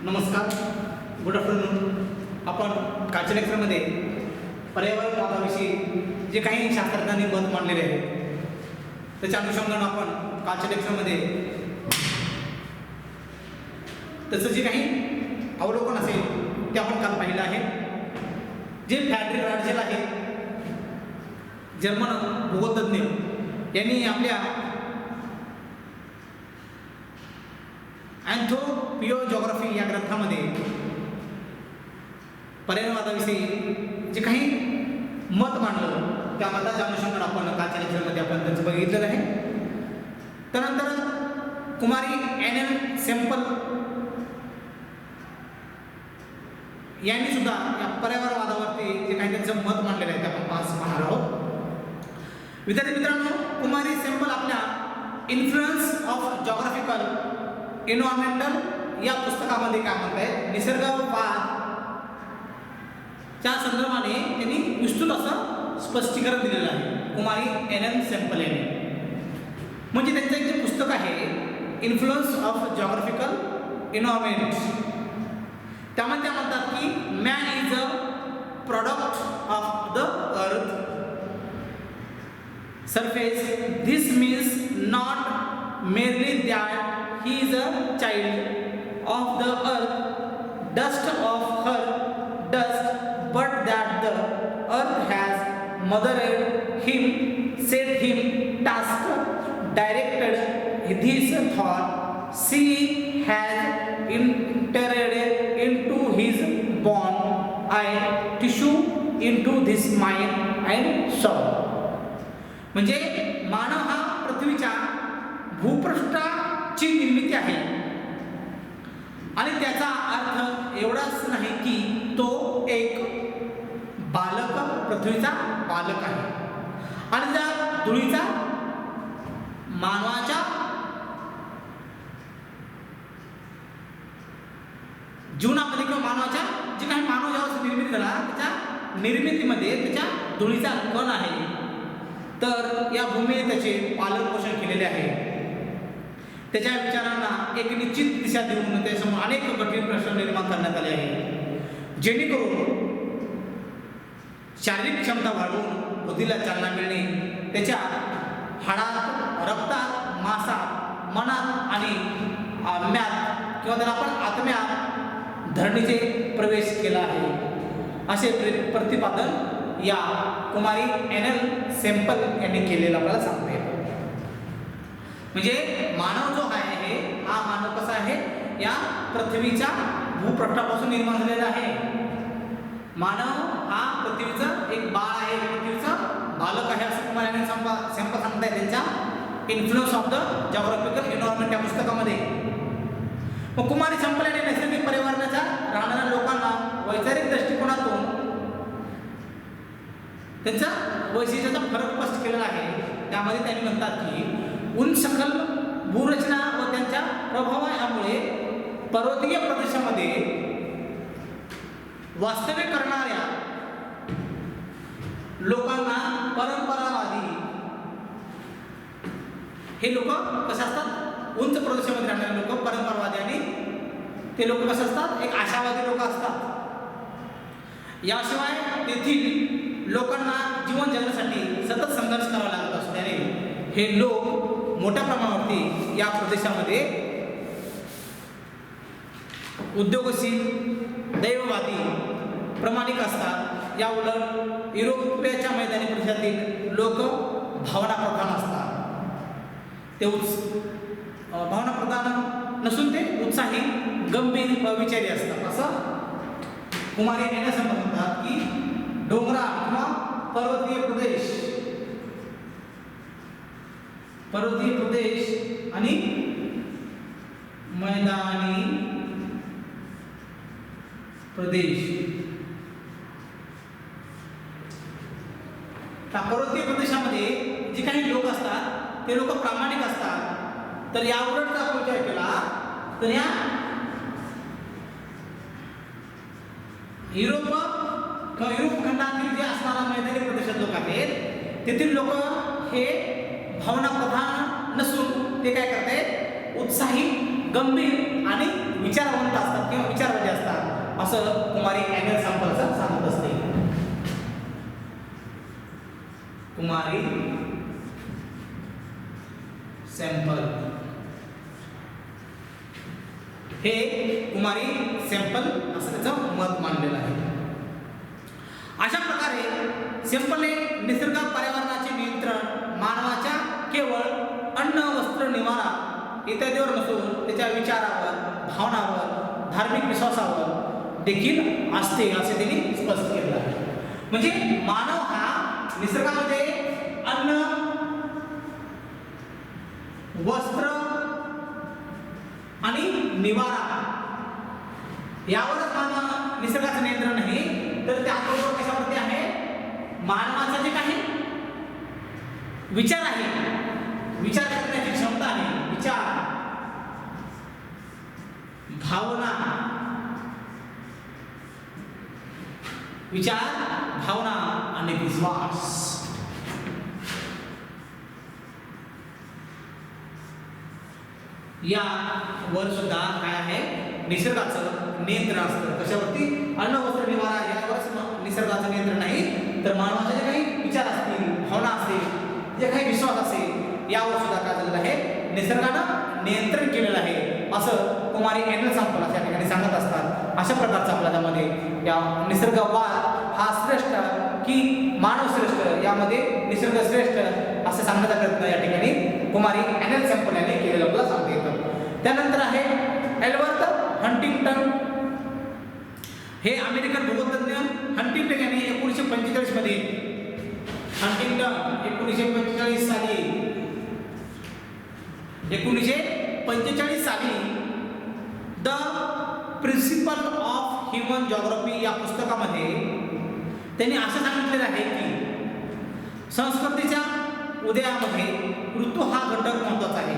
नमस्कार, good afternoon. आपण कालच्या लेक्चरमध्ये पर्यावरणवादाविषयी जे काही शास्त्रज्ञांनी मत मांडलेले आहे त्याच्या अनुषंगाने आपण कालच्या लेक्चरमध्ये त्याचं जे काही अवलोकन असेल ते आपण काल पाहिलं आहे. जे फ्रेडरिक राडझेल आहे, जर्मन भूगोलतज्ञ, यांनी आपल्या अँथ्रोपिओजॉग्राफी या ग्रंथामध्ये पर्यावरणवादाविषयी जे काही मत मांडलं त्या मताच्या अनुषंगाने आपण कालच्या लेक्चरमध्ये आपण त्यांचं बघितलेलं आहे. त्यानंतर कुमारी एन सेम्पल यांनी सुद्धा या पर्यावरणवादावरती जे काही त्यांचं मत मांडलेलं आहे ते आपण पाहणार आहोत. विद्यार्थी मित्रांनो, कुमारी सेम्पल आपल्या इन्फ्लुएन्स ऑफ जॉग्राफिकल एन्व्हायरमेंटल या पुस्तकामध्ये काय म्हणत आहे, निसर्गवाद च्या संदर्भाने त्यांनी विस्तृत असं स्पष्टीकरण दिलेलं आहे. कुमारी एन सेम्पल यांनी म्हणजे त्यांचं एक जे पुस्तक आहे इन्फ्लुएन्स ऑफ जॉग्राफिकल एन्व्हायरमेंट, त्यामध्ये म्हणतात की man is a product of the earth surface. This means not merely that he is a child of the earth, dust of her dust, but that the earth has mothered him, set him task, directed his thought, she has entered into his bone and tissue, into this mind and soul. म्हणजे मानव हा पृथ्वीच्या भूपृष्ठाची निर्मिती आहे आणि त्याचा अर्थ एवढाच नाही की तो एक बालक, पृथ्वीचा बालक आहे आणि त्या धुळीचा मानवाच्या जीवनामध्ये किंवा मानवाच्या जे काही मानव जेव्हा निर्मिती झाला त्याच्या निर्मितीमध्ये त्याच्या धुळीचा कण आहे. तर या भूमीने त्याचे पालन पोषण केलेले आहे. त्याच्या विचारांना एक निश्चित दिशा देऊन त्यासमोर अनेक कठीण प्रश्न निर्माण करण्यात आले आहे, जेणेकरून शारीरिक क्षमता वाढवून बुद्धीला चालना मिळणे, त्याच्या हाडात, रक्तात, मांसात, मनात आणि आत्म्यात किंवा त्याला आपण आत्म्यात धरणीचे प्रवेश केला आहे, असे प्रतिपादन या कुमारी एन सेम्पल यांनी केलेलं आपल्याला सांगता येतं. म्हणजे मानव जो आहे हा मानव कसा आहे, या पृथ्वीच्या भूपृष्ठापासून निर्माण झालेला आहे. मानव हा पृथ्वीचं एक बाळ आहे, पृथ्वीचं बालक आहे, असं कुमारी एन सेम्पल सांगताय त्यांच्या influence of the geographical environment या पुस्तकामध्ये. मग कुमारी सेम्पल यांनी नैसर्गिक पर्यावरणाच्या राहणाऱ्या लोकांना वैचारिक दृष्टिकोनातून त्यांचा वैशिष्ट्याचा फरक स्पष्ट केलेला आहे. त्यामध्ये त्यांनी म्हणतात की उंचसखल भूरचना व त्यांच्या प्रभावामुळे पर्वतीय प्रदेशामध्ये वास्तव्य करणाऱ्या लोकांना परंपरावादी हे लोक कसे असतात, उंच प्रदेशामध्ये राहणारे लोक परंपरावादी आणि ते लोक कसे असतात, एक आशावादी लोक असतात. याशिवाय तेथील लोकांना जीवन जगण्यासाठी सतत संघर्ष करावा लागत असल्याने हे लोक मोठ्या प्रमाणावरती या प्रदेशामध्ये उद्योगशील, दैववादी, प्रामाणिक असतात. या उलट युरोपियाच्या मैदानी प्रदेशातील लोक भावनाप्रधान असतात. ते भावनाप्रधान नसून ते उत्साही, गंभीर, विचारी असतात, असं कुमारी यांनी असं म्हणतात की डोंगराळ किंवा पर्वतीय प्रदेश आणि मैदानी प्रदेश. त्या पर्वतीय प्रदेशामध्ये जे काही लोक असतात ते लोक प्रामाणिक असतात. तर यावर जर आपण विचार केला तर या युरोप खंडातील जे असणारा मैदानी प्रदेशात लोक आहेत तेथील लोक हे भावनाप्रधान नसून ते काय करतात, उत्साही, गंभीर आणि विचारवंत असतात किंवा असं कुमारी अॅन्युअल सॅम्पलचं सांगत असते. कुमारी सॅम्पल हे कुमारी सॅम्पल असं त्याचं मत मांडलेलं आहे. अशा प्रकारे सॅम्पलने निसर्ग पर्यावरणाचे नियंत्रण मानवाच्या केवळ अन्न वस्त्र निवारा इत्यादीवर नसून त्याच्या विचारावर, भावनावर, धार्मिक विश्वासावर देखील असते असे त्यांनी स्पष्ट केलं आहे. म्हणजे मानव हा निसर्गामध्ये अन्न, वस्त्र आणि निवारा यावरच मानव निसर्गाचं नियंत्रण नाही, तर त्याबरोबर कशावरती आहे, मानवाचा जे काही विचार आहे, विचार करण्याची क्षमता आहे, विचार, भावना, विचार, भावना आणि विश्वास यावर सुद्धा काय आहे, निसर्गाचं नियंत्रण असतं. कशावरती, अन्न वस्त्र निवारा यावरच निसर्गाचं नियंत्रण नाही, तर मानवाचे जे काही विचार असतील, भावना असतील, जे काही विश्वास असेल यावर सुद्धा काय झालेलं आहे, निसर्गानं नियंत्रण केलेलं आहे असं कुमारी अॅन्युअल सॅम्पल अशा ठिकाणी सांगत असतात. अशा प्रकारचा आपल्या त्यामध्ये या निसर्गवाद हा श्रेष्ठ की मानव श्रेष्ठ, यामध्ये निसर्ग श्रेष्ठ असं सांगण्याचा प्रयत्न या ठिकाणी कुमारी अॅन्युअल सॅम्पल याने केलेलं आपल्याला सांगता येतं. त्यानंतर आहे एल्बर्ट हंटिंग्टन. हे अमेरिकन भूगोलतज्ञ हंटिंग्टन यांनी 1945 मध्ये, हंटिंग्टन 1945 साली 1945 साली the principle of human geography या पुस्तकामध्ये त्यांनी असं सांगितलेलं आहे की संस्कृतीच्या उदयामध्ये ऋतू हा घटक महत्त्वाचा आहे.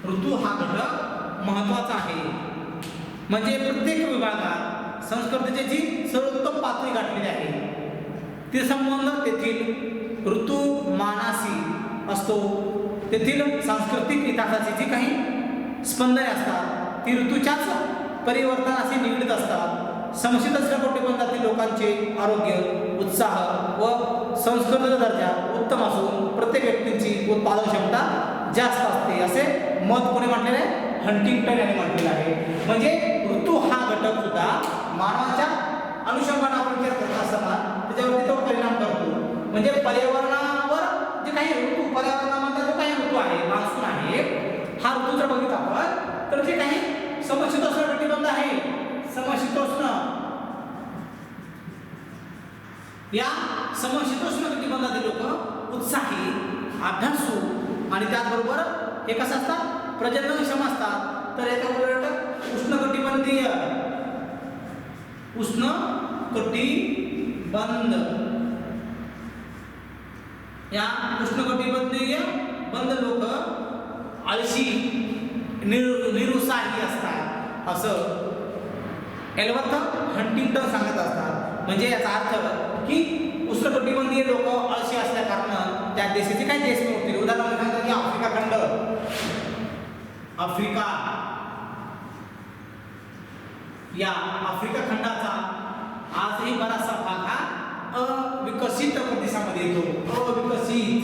ऋतू हा घटक महत्त्वाचा आहे. म्हणजे प्रत्येक विभागात संस्कृतीची जी सर्वोत्तम पातळी गाठलेली आहे, ते संबंध तेथील ऋतुमानाशी असतो. तेथील सांस्कृतिक इतिहासाची जी काही स्पंदने असतात ती ऋतूच्याच परिवर्तनाशी निगडीत असतात. समशीतोष्ण कटिबंधातील लोकांचे आरोग्य, उत्साह व संस्कृतीचा दर्जा उत्तम असून प्रत्येक व्यक्तीची उत्पादन क्षमता जास्त असते असे मत कोणी म्हटलेले आहे, हंटिंग्टन यांनी म्हटलेलं आहे. म्हणजे ऋतू हा घटक सुद्धा मानवाच्या अनुषंगाने आपण विचार करत असताना त्याच्यावरती तो परिणाम करतो. म्हणजे पर्यावरणावर जे काही ऋतू, पर्यावरणामधला जो काही ऋतू आहे, मान्सून आहे, हा ऋतू जर बघितला आपण तर जे काही समशीतोष्ण कटिबंध आहे, समशीतोष्ण, या समशीतोष्ण कटिबंधातील लोक उत्साही, अभ्यासू आणि त्याचबरोबर हे कसं असतात, प्रजननक्षम असतात. तर याच्या उलट उष्णकटिबंधीय, उष्णकटिबंध, या उष्णकटिबंधीय बंद लोक आळशी, निरुत्साही असतात असं एल्बर्ट हंटिंग्टन सांगत असतात. म्हणजे याचा अर्थ की उष्णकटिबंधीय लोक आळशी असल्या कारण त्या देशाचे काही देश नव्हते. उदाहरणार्थ सांगतात की आफ्रिका खंड, आफ्रिका, या आफ्रिका खंडाचा आजही बराचसा भाग हा अविकसित प्रदेशामध्ये येतो. अविकसित,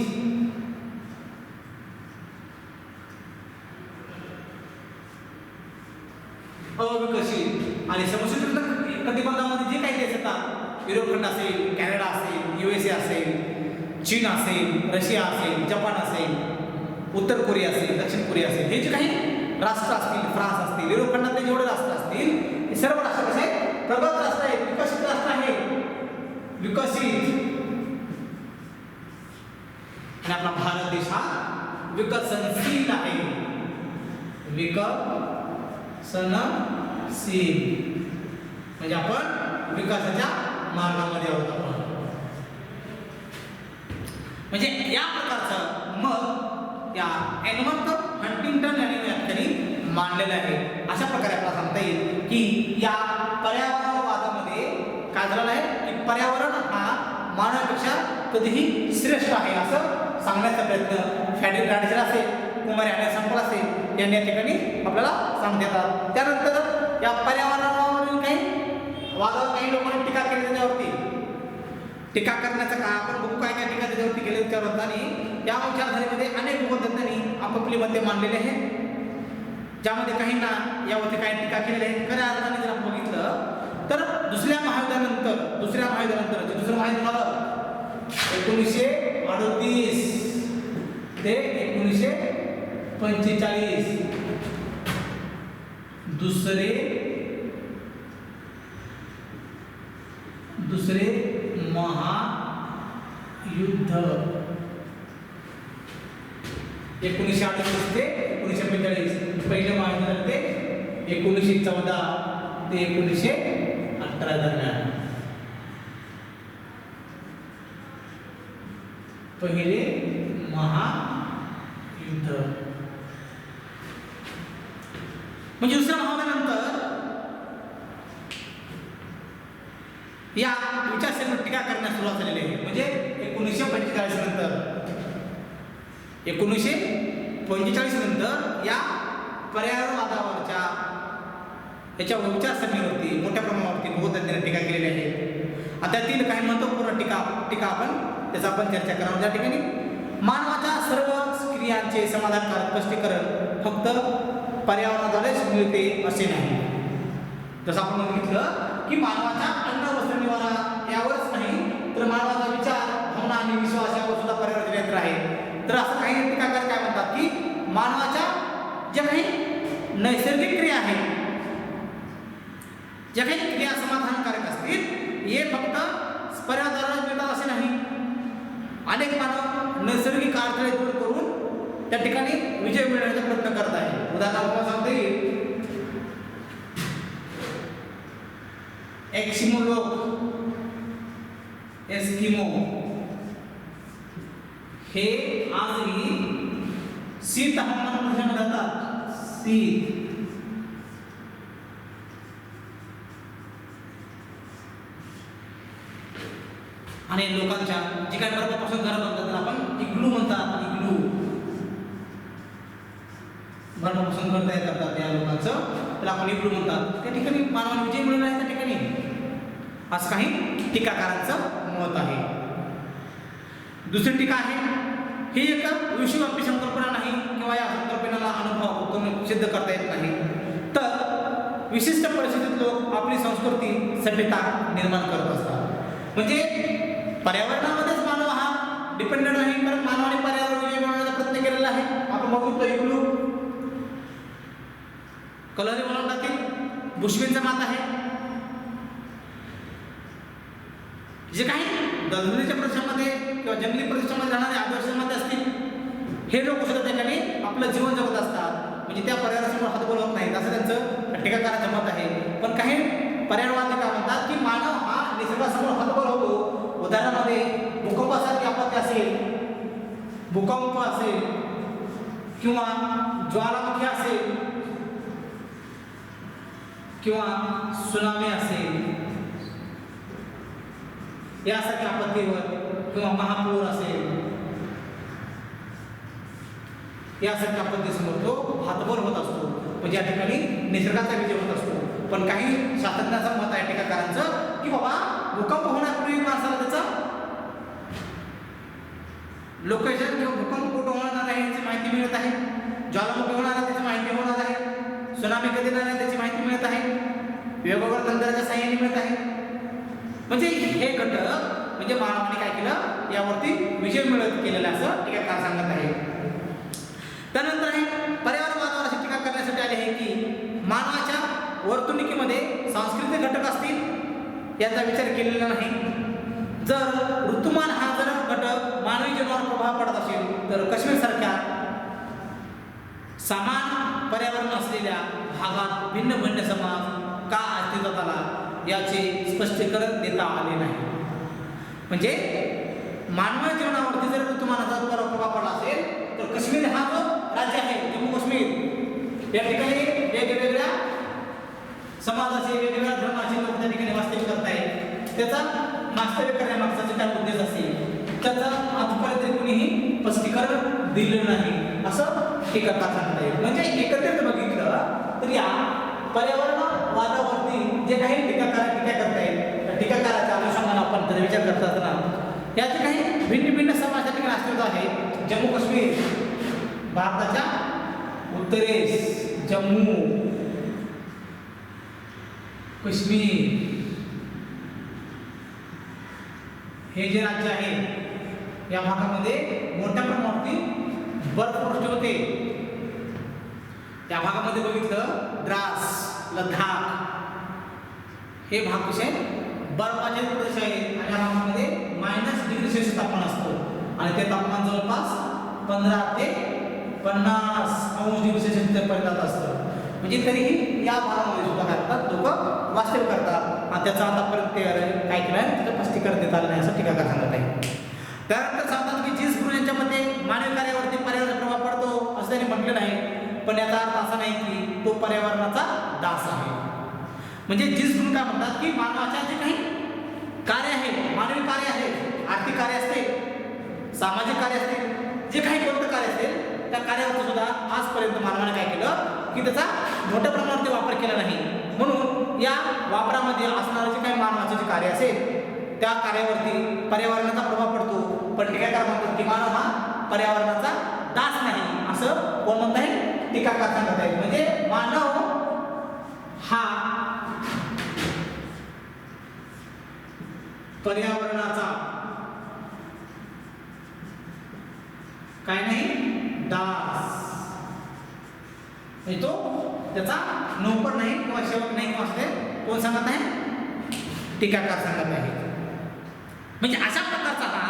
अविकसित. आणि समशीतोष्ण कटिबंधामध्ये जे काही देश येतात, युरोप खंड असेल, कॅनडा असेल, USA असेल, चीन असेल, रशिया असेल, जपान असेल, उत्तर कोरिया असेल, दक्षिण कोरिया असेल, हे जे काही राष्ट्र असतील, फ्रान्स असतील, युरोप खंडातले जेवढे राष्ट्र असतील, हे सर्व राष्ट्र कसे प्रगत राष्ट्र आहेत, विकसित राष्ट्र आहेत, विकसित. आणि आपला भारत देश हा विकसनशील आहे, विकसनशील. म्हणजे आपण विकासाच्या मार्गामध्ये आहोत आपण. म्हणजे या प्रकारचं मत या एल्बर्ट हंटिंग्टन यांनी मांडलेलं आहे. अशा प्रकारे आपल्याला सांगता येईल की या पर्यावरणवादामध्ये काय झालेलं आहे की पर्यावरण हा मानवापेक्षा कधीही श्रेष्ठ आहे असं सांगण्याचा प्रयत्न फॅडिल राडशर असेल, कुमारी आणि संपल असेल यांनी या ठिकाणी आपल्याला सांगता येतात. त्यानंतर या पर्यावरणावरील काही वादावर काही लोकांनी टीका केली, त्याच्यावरती टीका करण्याचं का आपण बघू काय काय टीका त्याच्यावरती केली विचारतात. आणि या विचारधारेमध्ये अनेक भूतज्ञांनी आपापली मते मांडलेली आहेत, ज्यामध्ये काहींना यावरती काही टीका केलेली आहे. खऱ्या अर्थाने जर आपण बघितलं तर दुसऱ्या महायुद्धानंतर दुसरं महायुद्ध झालं 1938 ते 1945, दुसरे महायुद्ध 1938 ते 1945, पहिले महायुद्ध झालं ते 1914 ते 1918 दरम्यान. पहिले महायुद्ध म्हणजे दुसऱ्या महायुद्धानंतर या विचारसरणीवर टीका करण्यास सुरुवात झालेली आहे. म्हणजे 1945 नंतर 1945 नंतर या पर्यावरणवादावरच्या याच्या विचारसरणीवरती मोठ्या प्रमाणावरती भूतज्ञांनी टीका केलेली आहे. आता त्यातील काही महत्त्वपूर्ण टीका आपण चर्चा करावं. ज्या ठिकाणी मानवाच्या सर्व क्रियांचे समाधानकारक स्पष्टीकरण फक्त पर्यावरणाद्वारेच मिळते असे नाही. जसं आपण बघितलं की मानवाच्या अन्न वस्त्र निवारा यावरच नाही तर मानवाचा विचार, भावना आणि विश्वास यावर सुद्धा पर्यावरण यंत्र आहे. तर असं काही टीकाकार काय म्हणतात की मानवाच्या ज्या काही नैसर्गिक क्रिया आहेत, ज्या काही क्रिया समाधानकारक असतील हे फक्त पर्यावरणाद्वारे मिळतात असे नाही. अनेक मानव नैसर्गिक अडथळे दूर करून त्या ठिकाणी विजय मिळवण्याचा प्रयत्न करत आहे. उदाहरणार्थ सांगता येईल एस्किमो हे आजही शीत हवामानामध्ये राहतात. शीत आणि लोकांच्या जी काही बर्फापासून घरं बांधतात त्याला आपण इग्लू म्हणतात. इग्लू बर्फापासून घर तयार करतात त्या लोकांचं, त्याला आपण इग्लू म्हणतात. त्या ठिकाणी मानवाने विजय मिळवला आहे. त्या ठिकाणी असं काही टीकाकारांचं मत आहे. दुसरी टीका आहे ही एक विश्वव्यापी संकल्पना नाही किंवा या संकल्पनेला अनुभव सिद्ध करता येत नाही, तर विशिष्ट परिस्थितीत लोक आपली संस्कृती सभ्यता निर्माण करत असतात. म्हणजे पर्यावरणामध्येच मानव हा डिपेंडेंट आहे, कारण मानवाने पर्यावरण विजय मिळवण्याचा प्रयत्न केलेला आहे. आपण बघतो इग्लू कलरी वलंडातील बुशमीनचा मात आहे. जे काही दलदलीच्या प्रदेशामध्ये किंवा जंगली प्रदेशामध्ये राहणारे आदिवासींमध्ये असतील हे लोक सुद्धा त्या ठिकाणी आपलं जीवन जगत असतात. म्हणजे त्या पर्यावरणासमोर हात बोलवत नाहीत असं त्यांचं टीकाकाराचं मत आहे. पण काही पर्यावरणवादी काय म्हणतात की मानव हा निसर्गासमोर हात बोलवतो. उदाहरणामध्ये भूकंपासारखी आपत्ती असेल, भूकंप असेल किंवा ज्वालामुखी असेल किंवा सुनामी असेल यासारख्या आपत्तीवर किंवा महापूर असेल यासारख्या आपत्तीसमोर तो हातभर होत असतो. म्हणजे या ठिकाणी निसर्गाचा विजय होत असतो. पण काही शास्त्रज्ञांचं मत आहे टीकाकारांचं की बाबा भूकंप होण्यापूर्वी माणसाला त्याचं लोकेशन किंवा भूकंप कुठं होणार आहे याची माहिती मिळत आहे. ज्वालामुखी होणार आहे त्याची माहिती होणार आहे. सुनामी कधी येणार आहे त्याची माहिती मिळत आहे. वेगवेगळ्या तंत्राच्या साहाय्याने मिळत आहे. म्हणजे हे घटक म्हणजे मानवाने काय केलं यावरती विजय मिळवत केलेला असं टीकाकार सांगत आहे. त्यानंतर आहे पर्यावरणवादावर अशी टीका करण्यासाठी आले आहे की मानवाच्या वर्तणुकीमध्ये सांस्कृतिक घटक असतील याचा विचार केलेला नाही. जर ऋतुमान हा जर घटक मानवी जीवनावर प्रभाव पडत असेल तर काश्मीरसारख्या समान पर्यावरण असलेल्या भागात भिन्न भिन्न समाज का अस्तित्वात आला याचे स्पष्टीकरण देता आले नाही. म्हणजे मानवी जीवनावरती जर ऋतुमानाचा प्रभाव पडला असेल तर काश्मीर हा जो राज्य आहे जम्मू काश्मीर या ठिकाणी वेगवेगळ्या समाजाचे वेगवेगळ्या धर्माचे लोक त्या ठिकाणी वास्तव्य करत आहेत. त्याचा वास्तव्य करण्यामागचा जे काय उद्देश असेल त्याचा आजपर्यंत कोणीही स्पष्टीकरण दिलेलं नाही असं टीकाकार सांगता येईल. म्हणजे एकत्रित बघितलं तर या पर्यावरणवादावरती जे काही टीका करता येईल त्या टीकाकाराच्या अनुषंगाने आपण त्याचा विचार करत असताना याचे काही भिन्न भिन्न समाजाच्या ठिकाणी अस्तित्व आहे. जम्मू काश्मीर भारताच्या उत्तरेस जम्मू काश्मीर हे जे राज्य आहे या भागामध्ये मोठ्या प्रमाणावरती बर्फवृष्टी होते. त्या भागामध्ये बघितलं द्रास लडाख हे भाग कसे बर्फाचे प्रदेश आहेत आणि या भागामध्ये -°C तापमान असतं आणि ते तापमान जवळपास 15 ते 50°C पर्यंत असतं. म्हणजे तरीही या भागामध्ये सुद्धा काय करतात लोक वास्तव्य करतात आणि त्याचा आतापर्यंत काय केलं आहे त्याचं स्पष्टीकरण देता आलं नाही असं टीकाकार सांगत आहे. त्यानंतर सांगतात की जीन्स ब्रून यांच्यामध्ये मानवी कार्यावरती पर्यावरणाचा प्रभाव पडतो असं त्यांनी म्हटलेलं आहे. पण याचा अर्थ असा नाही की तो पर्यावरणाचा दास आहे. म्हणजे जीन्स ब्रून काय म्हणतात की मानवाच्या जे काही कार्य आहे मानवी कार्य आहे आर्थिक कार्य असते सामाजिक कार्य असते जे काही कोणतं कार्य असेल त्या कार्यावरती सुद्धा आजपर्यंत मानवाने काय केलं की त्याचा मोठ्या प्रमाणात वापर केला नाही. म्हणून या वापरामध्ये असणारे जे काही मानवाचे जे कार्य असेल त्या कार्यावरती पर्यावरणाचा प्रभाव पडतो. पण टीकाकार म्हणतात की मानव हा पर्यावरणाचा दास नाही असं कोण म्हणत आहे टीकाकार सांगत आहे. म्हणजे मानव हा पर्यावरणाचा काय नाही दास तो त्याचा नोकर नाही किंवा सेवक नाही किंवा असते कोण सांगत आहे टीकाकार सांगत आहे. म्हणजे अशा प्रकारचा हा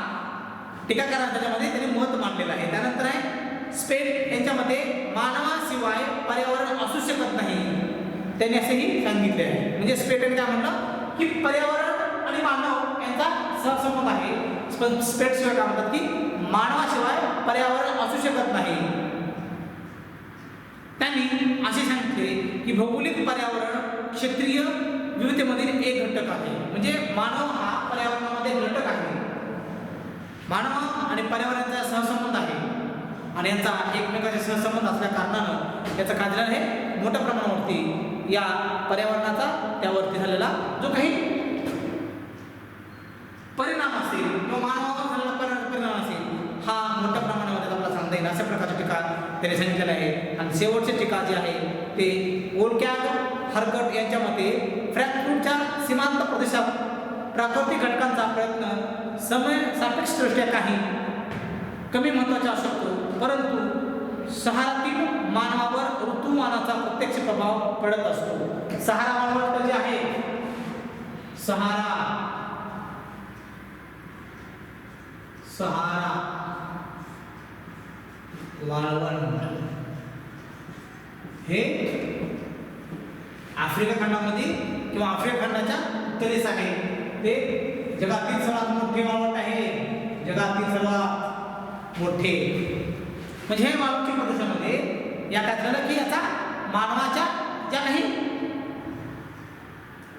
टीकाकार त्याच्यामध्ये त्यांनी मत मांडलेलं आहे. त्यानंतर आहे स्पेन यांच्यामध्ये मानवाशिवाय पर्यावरण असू शकत नाही त्यांनी असेही सांगितले आहे. म्हणजे स्पेन काय म्हणलं की पर्यावरण आणि मानव यांचा सहसंबंध आहे. स्पेन शिवाय काय म्हणतात की मानवाशिवाय पर्यावरण असू शकत नाही. त्यांनी असे सांगितले की भौगोलिक पर्यावरण क्षेत्रीय विविधतेमधील एक घटक आहे. म्हणजे मानव हा पर्यावरणामध्ये घटक आहे. मानव आणि पर्यावरणाचा सहसंबंध आहे आणि यांचा एकमेकांचे सहसंबंध असल्या कारणानं याचं काय झालं आहे मोठ्या प्रमाणावरती या पर्यावरणाचा त्यावरती झालेला जो काही परिणाम असेल किंवा मानवावर झालेला परिणाम असेल हा मोठ्या प्रमाणामध्ये आपल्याला सांगता येईल अशा प्रकारची टीका त्याने सांगितलेलं आहे. आणि शेवटची टीका जी आहे ते ओलकॅग हरकट यांच्या मते फ्रँकफर्टच्या सीमांत प्रदेशात प्राकृतिक घटकांचा प्रयत्न समय सापेक्षदृष्ट्या काही कमी महत्त्वाचा असू शकतो परंतु सहारातील मानवावर ऋतुमानाचा प्रत्यक्ष प्रभाव पडत असतो. सहारा वाळवंट जे आहे सहारा वाळवंट हे आफ्रिका खंडामध्ये किंवा आफ्रिका खंडाच्या उत्तरेस आहे. ते जगातील सर्वात मोठे वाळवंट आहे. जगातील सर्वात मोठे म्हणजे हे वाळवंटी प्रदेशामध्ये या काय झालं की याचा मानवाच्या ज्या काही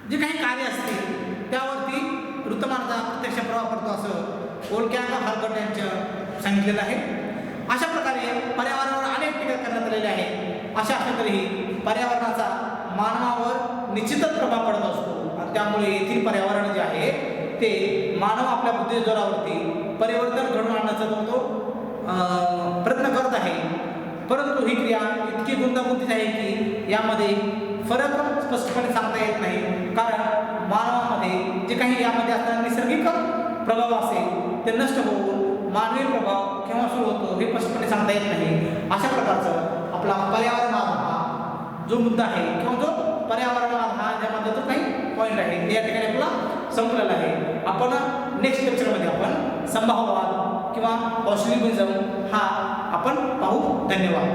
जे काही कार्य असतील त्यावरती ऋतुमानाचा प्रत्यक्ष प्रभाव पडतो असं ओलकॅग हरकट यांचं सांगितलेलं आहे. अशा प्रकारे पर्यावरणावर अनेक टीका करण्यात आलेल्या आहेत. अशा असल्या तरीही पर्यावरणाचा मानवावर निश्चितच प्रभाव पडत असतो आणि त्यामुळे येथील पर्यावरण जे आहे ते मानव आपल्या बुद्धी जोरावरती परिवर्तन घडवून आणण्याचा तो प्रयत्न करत आहे. परंतु ही क्रिया इतकी गुंतागुंतीची आहे की यामध्ये फरक स्पष्टपणे सांगता येत नाही. कारण मानवामध्ये जे काही यामध्ये असणारा नैसर्गिक प्रभाव असेल ते नष्ट होऊन मानवी प्रभाव केव्हा सुरू होतो हे स्पष्टपणे सांगता येत नाही. अशा प्रकारचं आपला पर्यावरणवाद हा जो मुद्दा आहे किंवा जो पर्यावरणवाद हा ज्यामध्ये जो काही पॉईंट आहे ते या ठिकाणी आपला संपलेला आहे. आपण नेक्स्ट लेक्चरमध्ये आपण संभाव्यवाद किंवा पॉसिबिलिझम हा आपण पाहू. धन्यवाद.